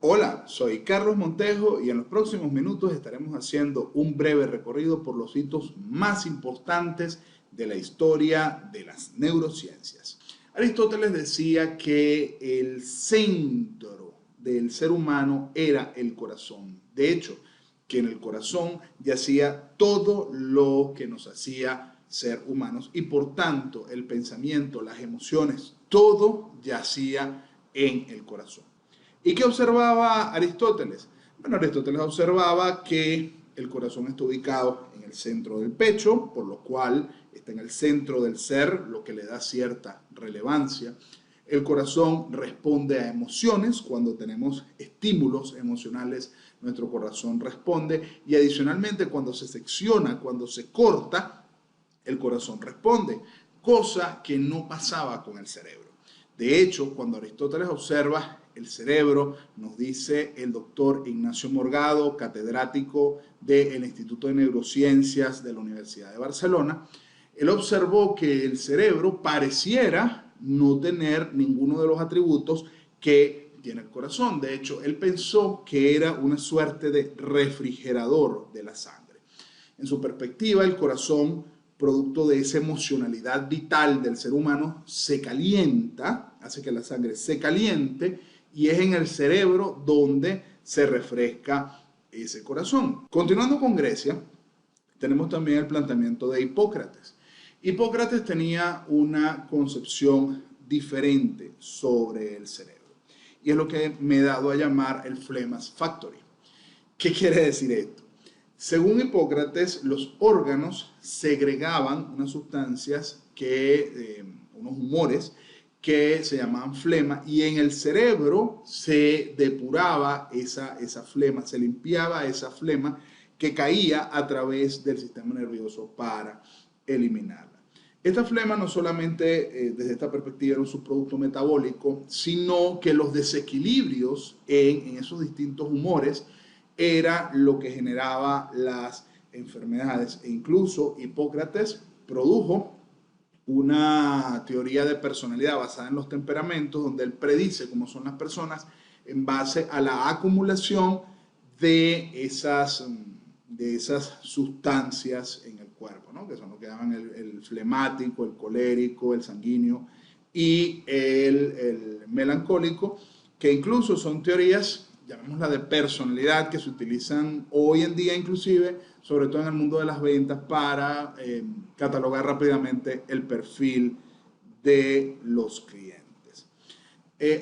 Hola, soy Carlos Montejo y en los próximos minutos estaremos haciendo un breve recorrido por los hitos más importantes de la historia de las neurociencias. Aristóteles decía que el centro del ser humano era el corazón. De hecho, que en el corazón yacía todo lo que nos hacía ser humanos y por tanto el pensamiento, las emociones, todo yacía en el corazón. ¿Y qué observaba Aristóteles? Bueno, Aristóteles observaba que el corazón está ubicado en el centro del pecho, por lo cual está en el centro del ser, lo que le da cierta relevancia. El corazón responde a emociones, cuando tenemos estímulos emocionales, nuestro corazón responde y adicionalmente cuando se secciona, cuando se corta, el corazón responde, cosa que no pasaba con el cerebro. De hecho, cuando Aristóteles observa el cerebro, nos dice el doctor Ignacio Morgado, catedrático del Instituto de Neurociencias de la Universidad de Barcelona, él observó que el cerebro pareciera no tener ninguno de los atributos que tiene el corazón. De hecho, él pensó que era una suerte de refrigerador de la sangre. En su perspectiva, el corazón, producto de esa emocionalidad vital del ser humano, se calienta, hace que la sangre se caliente y es en el cerebro donde se refresca ese corazón. Continuando con Grecia, tenemos también el planteamiento de Hipócrates. Hipócrates tenía una concepción diferente sobre el cerebro y es lo que me he dado a llamar el Flemmas Factory. ¿Qué quiere decir esto? Según Hipócrates, los órganos segregaban unas sustancias unos humores que se llamaban flema y en el cerebro se depuraba esa flema, se limpiaba esa flema que caía a través del sistema nervioso para eliminarla. Esta flema no solamente desde esta perspectiva era un subproducto metabólico, sino que los desequilibrios en esos distintos humores era lo que generaba las enfermedades. E incluso Hipócrates produjo una teoría de personalidad basada en los temperamentos, donde él predice cómo son las personas en base a la acumulación de esas sustancias en el cuerpo, ¿no? Que son lo que llaman el flemático, el colérico, el sanguíneo y el melancólico, que incluso son teorías, llamémosla de personalidad, que se utilizan hoy en día inclusive, sobre todo en el mundo de las ventas, para catalogar rápidamente el perfil de los clientes.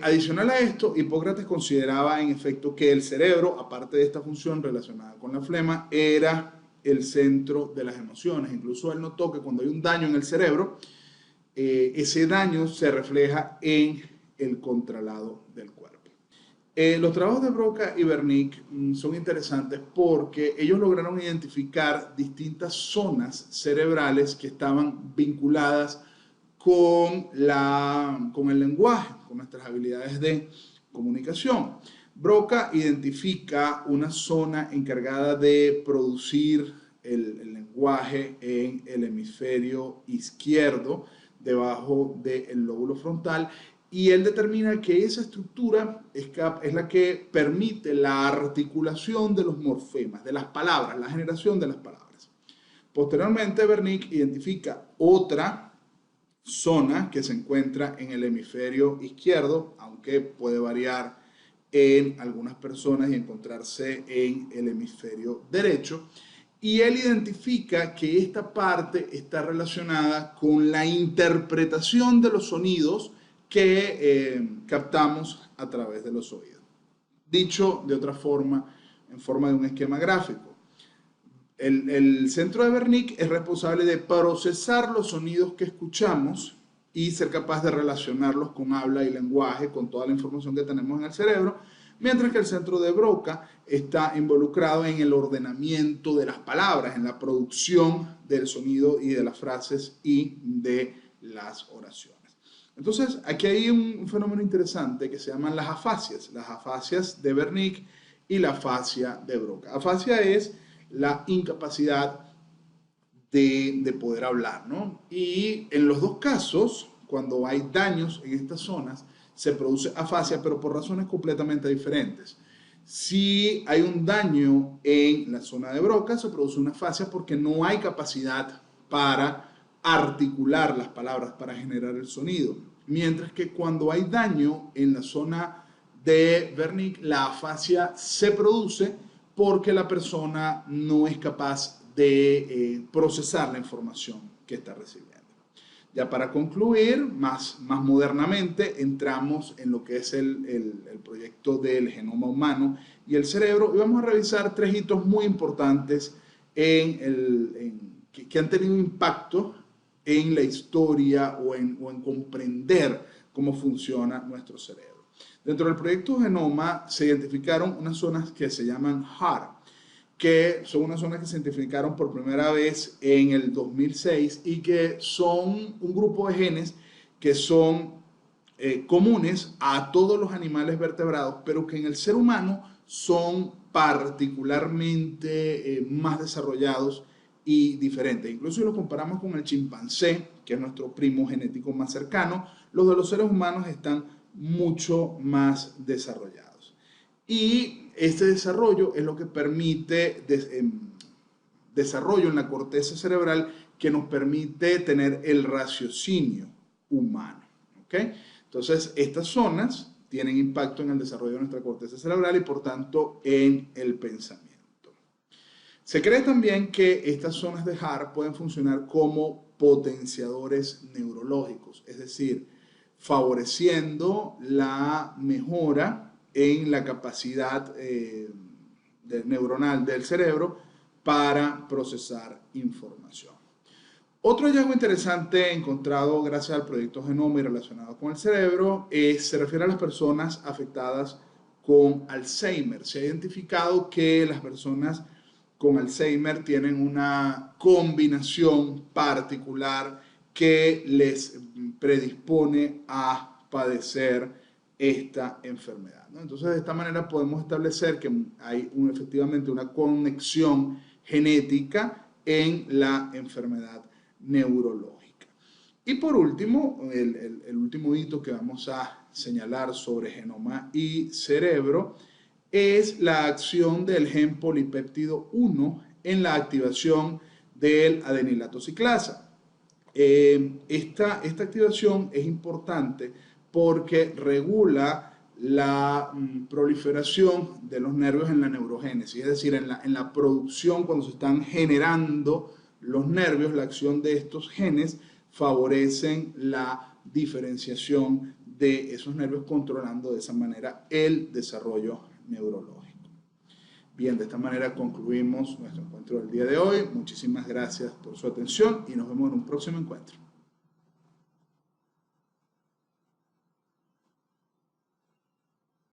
Adicional a esto, Hipócrates consideraba en efecto que el cerebro, aparte de esta función relacionada con la flema, era el centro de las emociones. Incluso él notó que cuando hay un daño en el cerebro, ese daño se refleja en el contralado del cuerpo. Los trabajos de Broca y Wernicke son interesantes porque ellos lograron identificar distintas zonas cerebrales que estaban vinculadas con el lenguaje, con nuestras habilidades de comunicación. Broca identifica una zona encargada de producir el lenguaje en el hemisferio izquierdo, debajo del lóbulo frontal, y él determina que esa estructura es la que permite la articulación de los morfemas, de las palabras, la generación de las palabras. Posteriormente, Wernicke identifica otra zona que se encuentra en el hemisferio izquierdo, aunque puede variar en algunas personas y encontrarse en el hemisferio derecho. Y él identifica que esta parte está relacionada con la interpretación de los sonidos que captamos a través de los oídos. Dicho de otra forma, en forma de un esquema gráfico, el centro de Wernicke es responsable de procesar los sonidos que escuchamos y ser capaz de relacionarlos con habla y lenguaje, con toda la información que tenemos en el cerebro, mientras que el centro de Broca está involucrado en el ordenamiento de las palabras, en la producción del sonido y de las frases y de las oraciones. Entonces, aquí hay un fenómeno interesante que se llaman las afasias de Wernicke y la afasia de Broca. Afasia es la incapacidad de poder hablar, ¿no? Y en los dos casos, cuando hay daños en estas zonas, se produce afasia, pero por razones completamente diferentes. Si hay un daño en la zona de Broca, se produce una afasia porque no hay capacidad para articular las palabras, para generar el sonido. Mientras que cuando hay daño en la zona de Wernicke, la afasia se produce porque la persona no es capaz de procesar la información que está recibiendo. Ya para concluir, más modernamente, entramos en lo que es el proyecto del genoma humano y el cerebro, y vamos a revisar 3 hitos muy importantes que han tenido impacto en la historia o en comprender cómo funciona nuestro cerebro. Dentro del proyecto Genoma se identificaron unas zonas que se llaman HAR, que son unas zonas que se identificaron por primera vez en el 2006 y que son un grupo de genes que son comunes a todos los animales vertebrados, pero que en el ser humano son particularmente más desarrollados y diferentes. Incluso si lo comparamos con el chimpancé, que es nuestro primo genético más cercano, los de los seres humanos están mucho más desarrollados. Y este desarrollo es lo que permite desarrollo en la corteza cerebral que nos permite tener el raciocinio humano. ¿Okay? Entonces, estas zonas tienen impacto en el desarrollo de nuestra corteza cerebral y por tanto en el pensamiento. Se cree también que estas zonas de HAR pueden funcionar como potenciadores neurológicos, es decir, favoreciendo la mejora en la capacidad neuronal del cerebro para procesar información. Otro hallazgo interesante encontrado gracias al proyecto Genoma y relacionado con el cerebro se refiere a las personas afectadas con Alzheimer. Se ha identificado que las personas con Alzheimer tienen una combinación particular que les predispone a padecer esta enfermedad, ¿no? Entonces, de esta manera podemos establecer que hay efectivamente una conexión genética en la enfermedad neurológica. Y por último, el último hito que vamos a señalar sobre genoma y cerebro es la acción del gen polipéptido 1 en la activación del adenilato ciclasa. Esta activación es importante porque regula la proliferación de los nervios en la neurogénesis, es decir, en la producción, cuando se están generando los nervios, la acción de estos genes favorecen la diferenciación de esos nervios, controlando de esa manera el desarrollo neurológico. Bien, de esta manera concluimos nuestro encuentro del día de hoy. Muchísimas gracias por su atención y nos vemos en un próximo encuentro.